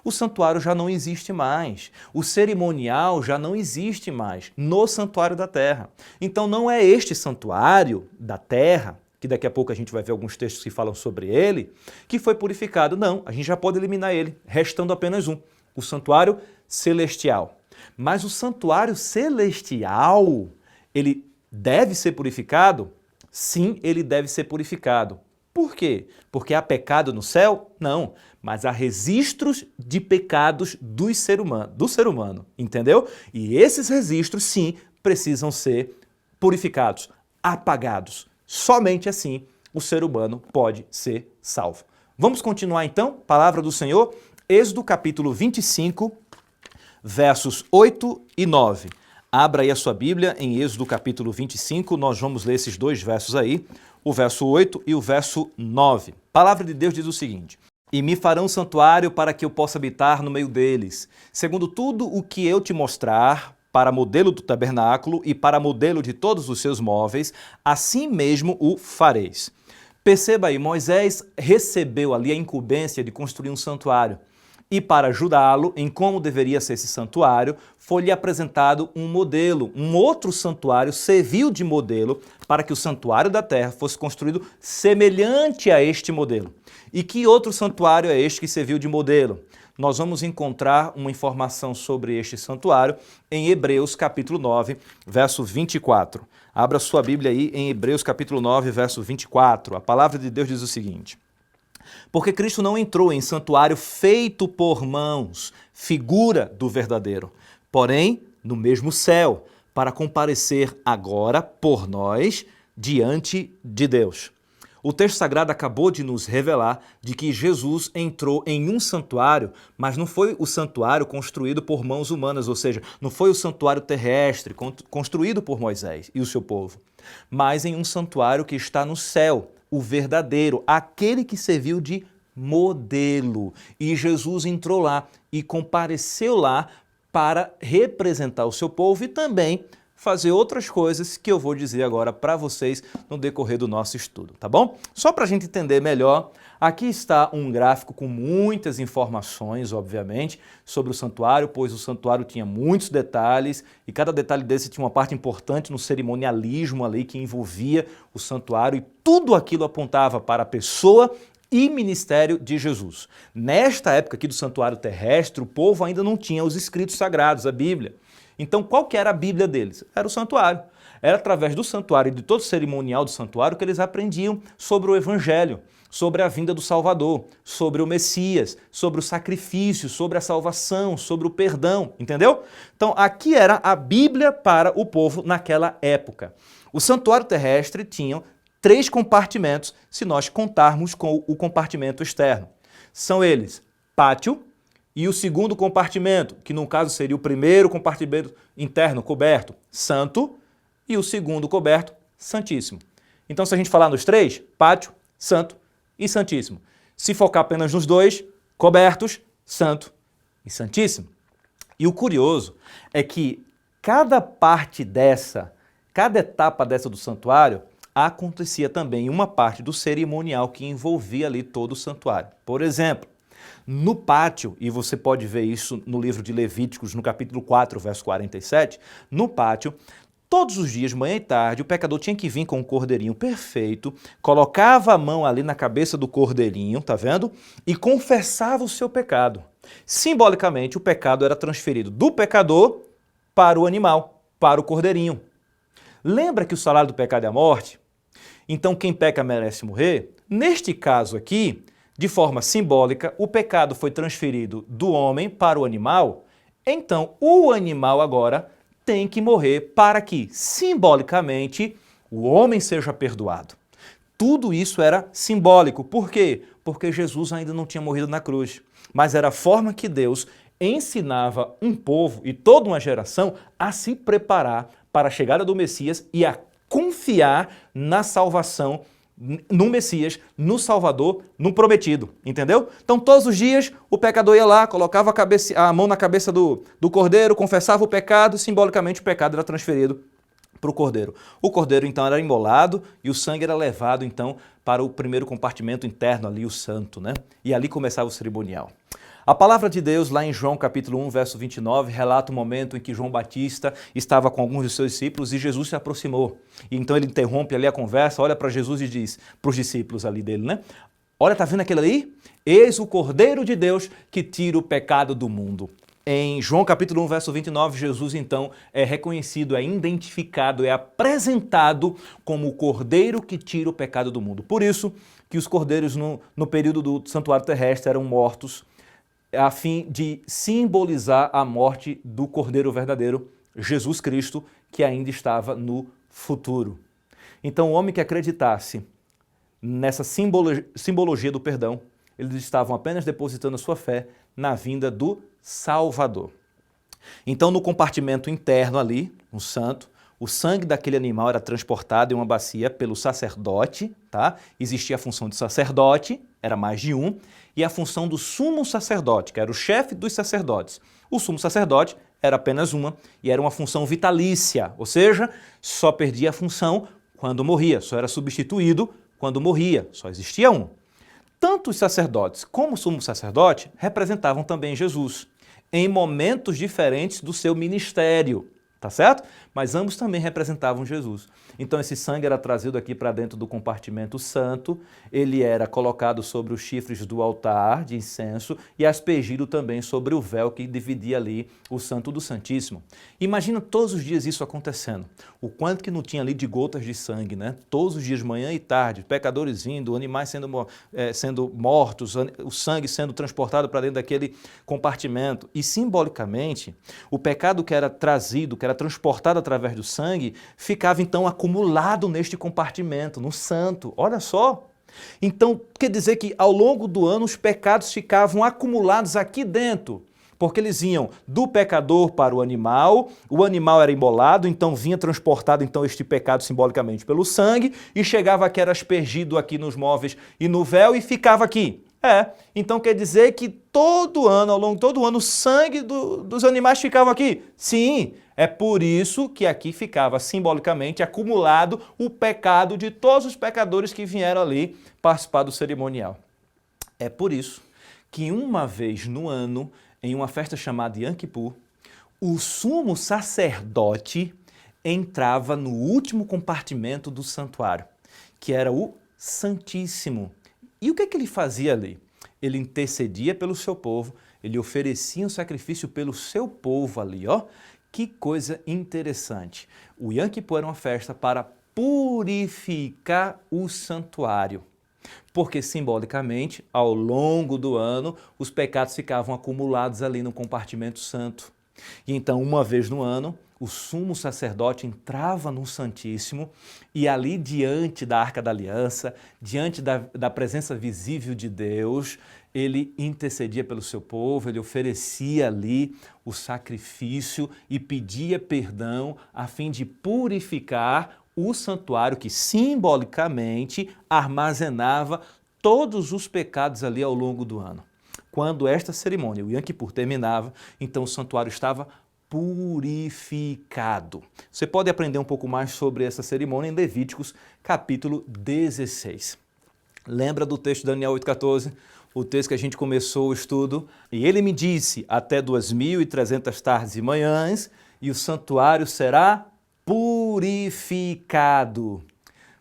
O santuário já não existe mais, o cerimonial já não existe mais no santuário da terra. Então não é este santuário da terra, que daqui a pouco a gente vai ver alguns textos que falam sobre ele, que foi purificado. Não, a gente já pode eliminar ele, restando apenas um, o santuário celestial. Mas o santuário celestial, ele deve ser purificado? Sim, ele deve ser purificado. Por quê? Porque há pecado no céu? Não, mas há registros de pecados do ser humano, entendeu? E esses registros, sim, precisam ser purificados, apagados. Somente assim o ser humano pode ser salvo. Vamos continuar então? Palavra do Senhor, Êxodo capítulo 25, versos 8 e 9. Abra aí a sua Bíblia em Êxodo capítulo 25, nós vamos ler esses dois versos aí, o verso 8 e o verso 9. A palavra de Deus diz o seguinte: E me farão um santuário para que eu possa habitar no meio deles, segundo tudo o que eu te mostrar, para modelo do tabernáculo e para modelo de todos os seus móveis, assim mesmo o fareis. Perceba aí, Moisés recebeu ali a incumbência de construir um santuário. E para ajudá-lo em como deveria ser esse santuário, foi-lhe apresentado um modelo, um outro santuário serviu de modelo para que o santuário da terra fosse construído semelhante a este modelo. E que outro santuário é este que serviu de modelo? Nós vamos encontrar uma informação sobre este santuário em Hebreus capítulo 9, verso 24. Abra sua Bíblia aí em Hebreus capítulo 9, verso 24. A palavra de Deus diz o seguinte: Porque Cristo não entrou em santuário feito por mãos, figura do verdadeiro, porém no mesmo céu, para comparecer agora por nós diante de Deus. O texto sagrado acabou de nos revelar de que Jesus entrou em um santuário, mas não foi o santuário construído por mãos humanas, ou seja, não foi o santuário terrestre construído por Moisés e o seu povo, mas em um santuário que está no céu, o verdadeiro, aquele que serviu de modelo. E Jesus entrou lá e compareceu lá para representar o seu povo e também fazer outras coisas que eu vou dizer agora para vocês no decorrer do nosso estudo, tá bom? Só para a gente entender melhor, aqui está um gráfico com muitas informações, obviamente, sobre o santuário, pois o santuário tinha muitos detalhes e cada detalhe desse tinha uma parte importante no cerimonialismo ali que envolvia o santuário e tudo aquilo apontava para a pessoa e ministério de Jesus. Nesta época aqui do santuário terrestre, o povo ainda não tinha os escritos sagrados, a Bíblia. Então, qual que era a Bíblia deles? Era o santuário. Era através do santuário e de todo o cerimonial do santuário que eles aprendiam sobre o Evangelho, sobre a vinda do Salvador, sobre o Messias, sobre o sacrifício, sobre a salvação, sobre o perdão, entendeu? Então, aqui era a Bíblia para o povo naquela época. O santuário terrestre tinha 3 compartimentos, se nós contarmos com o compartimento externo. São eles: pátio, e o segundo compartimento, que no caso seria o primeiro compartimento interno coberto, santo, e o segundo coberto, santíssimo. Então, se a gente falar nos 3, pátio, santo e santíssimo. Se focar apenas nos 2, cobertos, santo e santíssimo. E o curioso é que cada parte dessa, cada etapa dessa do santuário, acontecia também uma parte do cerimonial que envolvia ali todo o santuário. Por exemplo, no pátio, e você pode ver isso no livro de Levíticos, no capítulo 4, verso 47, no pátio, todos os dias, manhã e tarde, o pecador tinha que vir com um cordeirinho perfeito, colocava a mão ali na cabeça do cordeirinho, tá vendo? E confessava o seu pecado. Simbolicamente, o pecado era transferido do pecador para o animal, para o cordeirinho. Lembra que o salário do pecado é a morte? então quem peca merece morrer. Neste caso aqui, de forma simbólica, o pecado foi transferido do homem para o animal, então o animal agora tem que morrer para que, simbolicamente, o homem seja perdoado. Tudo isso era simbólico. Por quê? Porque Jesus ainda não tinha morrido na cruz. Mas era a forma que Deus ensinava um povo e toda uma geração a se preparar para a chegada do Messias e a confiar na salvação, no Messias, no Salvador, no prometido, entendeu? Então todos os dias o pecador ia lá, colocava a mão na cabeça do cordeiro, confessava o pecado, simbolicamente o pecado era transferido para o cordeiro. O cordeiro então era imolado e o sangue era levado então para o primeiro compartimento interno ali, o santo, né? E ali começava o cerimonial. A palavra de Deus, lá em João capítulo 1, verso 29, relata o momento em que João Batista estava com alguns de seus discípulos e Jesus se aproximou. E então ele interrompe ali a conversa, olha para Jesus e diz para os discípulos ali dele, né? Olha, tá vendo aquele ali? Eis o Cordeiro de Deus que tira o pecado do mundo. Em João capítulo 1, verso 29, Jesus então é reconhecido, é identificado, é apresentado como o Cordeiro que tira o pecado do mundo. Por isso que os cordeiros no período do santuário terrestre eram mortos, a fim de simbolizar a morte do Cordeiro verdadeiro, Jesus Cristo, que ainda estava no futuro. Então o homem que acreditasse nessa simbologia do perdão, eles estavam apenas depositando a sua fé na vinda do Salvador. Então no compartimento interno ali, no santo, o sangue daquele animal era transportado em uma bacia pelo sacerdote, tá? Existia a função de sacerdote, era mais de um, e a função do sumo sacerdote, que era o chefe dos sacerdotes. O sumo sacerdote era apenas uma, e era uma função vitalícia, ou seja, só perdia a função quando morria, só era substituído quando morria, só existia um. Tanto os sacerdotes como o sumo sacerdote representavam também Jesus, em momentos diferentes do seu ministério, tá certo? Mas ambos também representavam Jesus. Então esse sangue era trazido aqui para dentro do compartimento santo, ele era colocado sobre os chifres do altar de incenso e aspergido também sobre o véu que dividia ali o santo do santíssimo. Imagina todos os dias isso acontecendo, o quanto que não tinha ali de gotas de sangue, né? Todos os dias, manhã e tarde, pecadores vindo, animais sendo mortos, o sangue sendo transportado para dentro daquele compartimento. E simbolicamente, o pecado que era trazido, que era transportado através do sangue, ficava então acumulado neste compartimento, no santo. Olha só! Então, quer dizer que ao longo do ano os pecados ficavam acumulados aqui dentro, porque eles iam do pecador para o animal era imolado, então vinha transportado então este pecado simbolicamente pelo sangue e chegava aqui, era aspergido aqui nos móveis e no véu e ficava aqui. Então quer dizer que todo ano, ao longo de todo o ano, o sangue dos animais ficava aqui? Sim, é por isso que aqui ficava simbolicamente acumulado o pecado de todos os pecadores que vieram ali participar do cerimonial. É por isso que uma vez no ano, em uma festa chamada Yom Kippur, o sumo sacerdote entrava no último compartimento do santuário, que era o Santíssimo. E o que é que ele fazia ali? Ele intercedia pelo seu povo, ele oferecia um sacrifício pelo seu povo ali, ó. Que coisa interessante. O Yom Kippur era uma festa para purificar o santuário, porque simbolicamente, ao longo do ano, os pecados ficavam acumulados ali no compartimento santo. E então, uma vez no ano, o sumo sacerdote entrava no Santíssimo e ali diante da Arca da Aliança, diante da presença visível de Deus, ele intercedia pelo seu povo, ele oferecia ali o sacrifício e pedia perdão a fim de purificar o santuário que simbolicamente armazenava todos os pecados ali ao longo do ano. Quando esta cerimônia, o Yom Kippur, terminava, então o santuário estava purificado. Você pode aprender um pouco mais sobre essa cerimônia em Levíticos, capítulo 16. Lembra do texto de Daniel 8,14? O texto que a gente começou o estudo. E ele me disse, até 2.300 tardes e manhãs, e o santuário será purificado.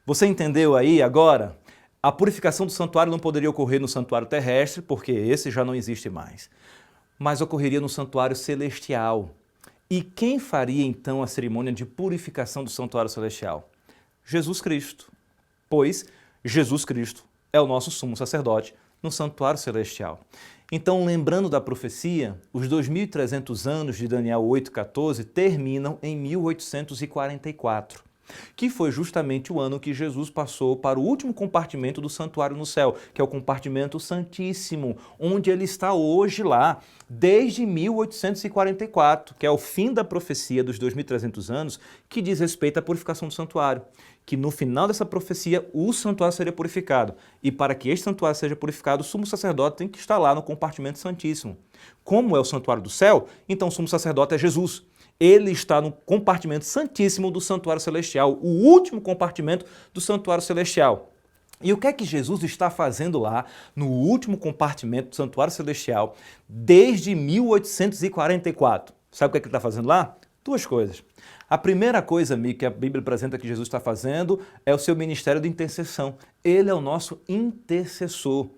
Você entendeu aí agora? A purificação do santuário não poderia ocorrer no santuário terrestre, porque esse já não existe mais, mas ocorreria no santuário celestial. E quem faria então a cerimônia de purificação do santuário celestial? Jesus Cristo. Pois Jesus Cristo é o nosso sumo sacerdote no santuário celestial. Então, lembrando da profecia, os 2.300 anos de Daniel 8,14 terminam em 1844, que foi justamente o ano que Jesus passou para o último compartimento do santuário no céu, que é o compartimento santíssimo, onde ele está hoje lá, desde 1844, que é o fim da profecia dos 2.300 anos, que diz respeito à purificação do santuário, que no final dessa profecia o santuário seria purificado. E para que este santuário seja purificado, o sumo sacerdote tem que estar lá no compartimento santíssimo. Como é o santuário do céu, então o sumo sacerdote é Jesus. Ele está no compartimento santíssimo do santuário celestial, o último compartimento do santuário celestial. E o que é que Jesus está fazendo lá no último compartimento do santuário celestial desde 1844? Sabe o que é que ele está fazendo lá? Duas coisas. A primeira coisa, amigo, que a Bíblia apresenta que Jesus está fazendo é o seu ministério de intercessão. Ele é o nosso intercessor.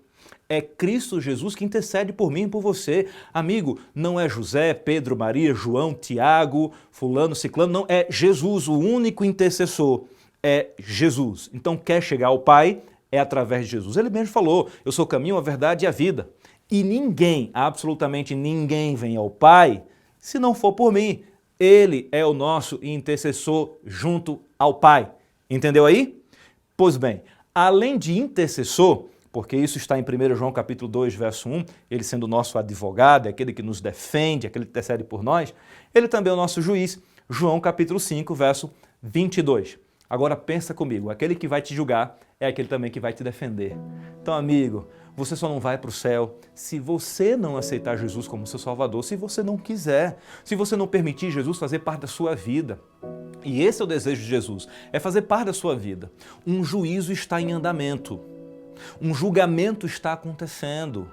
É Cristo Jesus que intercede por mim e por você. Amigo, não é José, Pedro, Maria, João, Tiago, fulano, ciclano, não. É Jesus, o único intercessor. É Jesus. Então, quer chegar ao Pai? É através de Jesus. Ele mesmo falou, eu sou o caminho, a verdade e a vida. E ninguém, absolutamente ninguém vem ao Pai se não for por mim. Ele é o nosso intercessor junto ao Pai. Entendeu aí? Pois bem, além de intercessor, porque isso está em 1 João capítulo 2, verso 1, ele sendo o nosso advogado, é aquele que nos defende, aquele que intercede por nós, ele também é o nosso juiz, João capítulo 5, verso 22. Agora pensa comigo, aquele que vai te julgar é aquele também que vai te defender. Então, amigo, você só não vai para o céu se você não aceitar Jesus como seu Salvador, se você não quiser, se você não permitir Jesus fazer parte da sua vida. E esse é o desejo de Jesus, é fazer parte da sua vida. Um juízo está em andamento, um julgamento está acontecendo.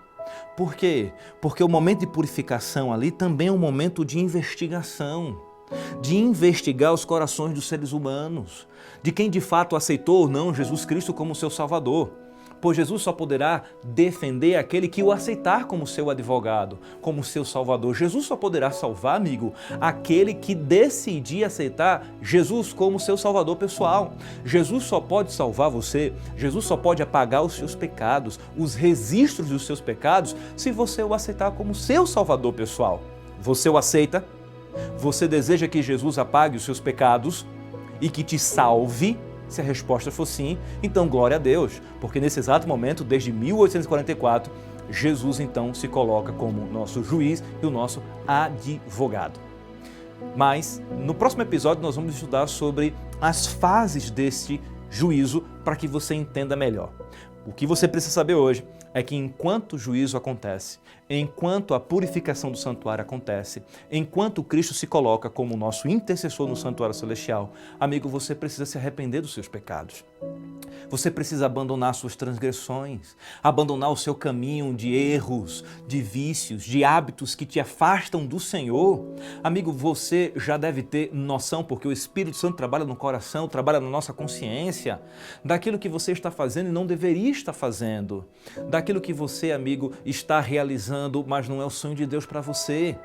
Por quê? Porque o momento de purificação ali também é um momento de investigação, de investigar os corações dos seres humanos, de quem de fato aceitou ou não Jesus Cristo como seu Salvador. Pois Jesus só poderá defender aquele que o aceitar como seu advogado, como seu Salvador. Jesus só poderá salvar, amigo, aquele que decidir aceitar Jesus como seu Salvador pessoal. Jesus só pode salvar você, Jesus só pode apagar os seus pecados, os registros dos seus pecados, se você o aceitar como seu Salvador pessoal. Você o aceita? Você deseja que Jesus apague os seus pecados e que te salve? Se a resposta for sim, então glória a Deus, porque nesse exato momento, desde 1844, Jesus então se coloca como nosso juiz e o nosso advogado. Mas no próximo episódio nós vamos estudar sobre as fases deste juízo para que você entenda melhor. O que você precisa saber hoje é que enquanto o juízo acontece, enquanto a purificação do santuário acontece, enquanto Cristo se coloca como nosso intercessor no santuário celestial, amigo, você precisa se arrepender dos seus pecados. Você precisa abandonar suas transgressões, abandonar o seu caminho de erros, de vícios, de hábitos que te afastam do Senhor. Amigo, você já deve ter noção, porque o Espírito Santo trabalha no coração, trabalha na nossa consciência, daquilo que você está fazendo e não deveria estar fazendo, daquilo que você, amigo, está realizando, mas não é o sonho de Deus para você.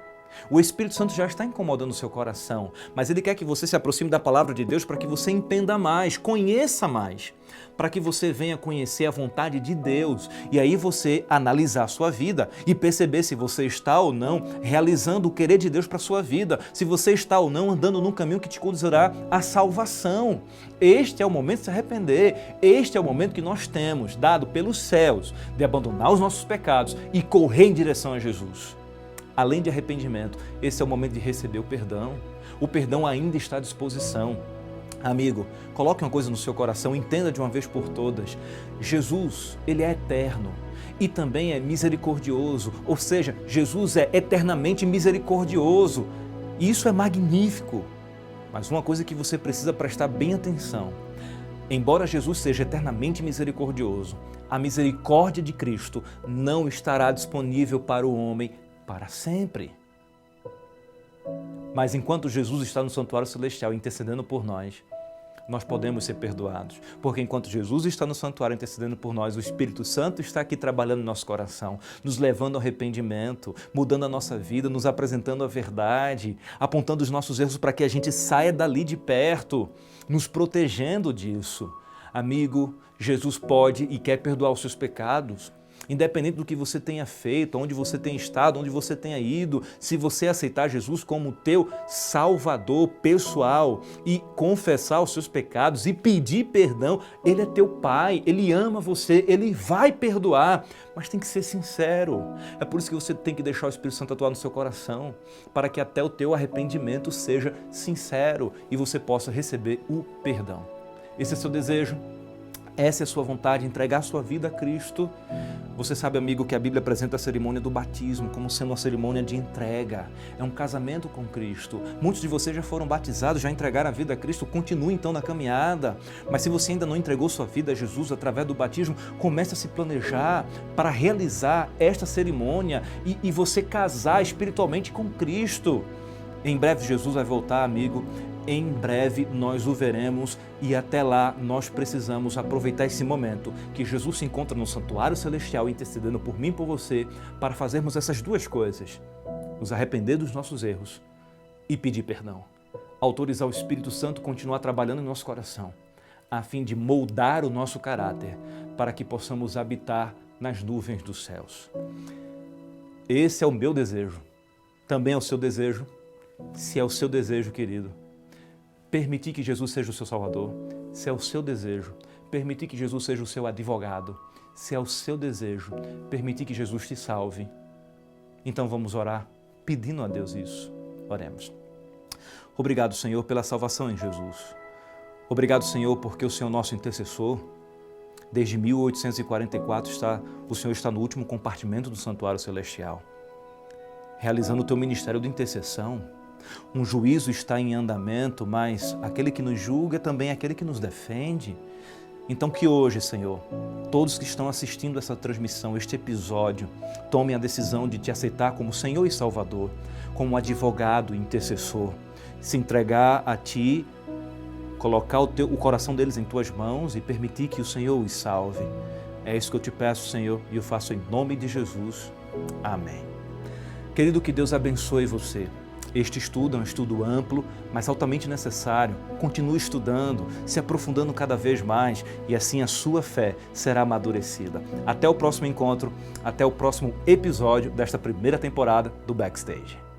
O Espírito Santo já está incomodando o seu coração, mas ele quer que você se aproxime da palavra de Deus para que você entenda mais, conheça mais, para que você venha conhecer a vontade de Deus e aí você analisar a sua vida e perceber se você está ou não realizando o querer de Deus para a sua vida, se você está ou não andando num caminho que te conduzirá à salvação. Este é o momento de se arrepender, este é o momento que nós temos, dado pelos céus, de abandonar os nossos pecados e correr em direção a Jesus. Além de arrependimento, esse é o momento de receber o perdão. O perdão ainda está à disposição. Amigo, coloque uma coisa no seu coração, entenda de uma vez por todas. Jesus, ele é eterno e também é misericordioso, ou seja, Jesus é eternamente misericordioso. E isso é magnífico. Mas uma coisa que você precisa prestar bem atenção. Embora Jesus seja eternamente misericordioso, a misericórdia de Cristo não estará disponível para o homem para sempre. Mas enquanto Jesus está no santuário celestial intercedendo por nós, nós podemos ser perdoados. Porque enquanto Jesus está no santuário intercedendo por nós, o Espírito Santo está aqui trabalhando no nosso coração, nos levando ao arrependimento, mudando a nossa vida, nos apresentando a verdade, apontando os nossos erros para que a gente saia dali de perto, nos protegendo disso. Amigo, Jesus pode e quer perdoar os seus pecados. Independente do que você tenha feito, onde você tenha estado, onde você tenha ido, se você aceitar Jesus como teu Salvador pessoal e confessar os seus pecados e pedir perdão, Ele é teu Pai, Ele ama você, Ele vai perdoar, mas tem que ser sincero. É por isso que você tem que deixar o Espírito Santo atuar no seu coração, para que até o teu arrependimento seja sincero e você possa receber o perdão. Esse é seu desejo? Essa é a sua vontade, entregar sua vida a Cristo? Você sabe, amigo, que a Bíblia apresenta a cerimônia do batismo como sendo uma cerimônia de entrega. É um casamento com Cristo. Muitos de vocês já foram batizados, já entregaram a vida a Cristo. Continue então na caminhada. Mas se você ainda não entregou sua vida a Jesus através do batismo, comece a se planejar para realizar esta cerimônia e você casar espiritualmente com Cristo. Em breve Jesus vai voltar, amigo. Em breve nós o veremos e até lá nós precisamos aproveitar esse momento que Jesus se encontra no santuário celestial intercedendo por mim e por você para fazermos essas duas coisas: nos arrepender dos nossos erros e pedir perdão. Autorizar o Espírito Santo a continuar trabalhando em nosso coração a fim de moldar o nosso caráter para que possamos habitar nas nuvens dos céus. Esse é o meu desejo. Também é o seu desejo? Se é o seu desejo, querido, permitir que Jesus seja o seu Salvador, se é o seu desejo, permitir que Jesus seja o seu advogado, se é o seu desejo, permitir que Jesus te salve, então vamos orar pedindo a Deus isso. Oremos. Obrigado, Senhor, pela salvação em Jesus. Obrigado, Senhor, porque o Senhor é nosso intercessor. Desde 1844 o Senhor está no último compartimento do santuário celestial, realizando o teu ministério de intercessão. Um juízo está em andamento, mas aquele que nos julga também é aquele que nos defende. Então que hoje, Senhor, todos que estão assistindo essa transmissão, este episódio, tomem a decisão de te aceitar como Senhor e Salvador, como advogado e intercessor, se entregar a Ti, colocar o coração deles em Tuas mãos e permitir que o Senhor os salve. É isso que eu te peço, Senhor, e eu faço em nome de Jesus. Amém. Querido, que Deus abençoe você. Este estudo é um estudo amplo, mas altamente necessário. Continue estudando, se aprofundando cada vez mais e assim a sua fé será amadurecida. Até o próximo encontro, até o próximo episódio desta primeira temporada do Backstage.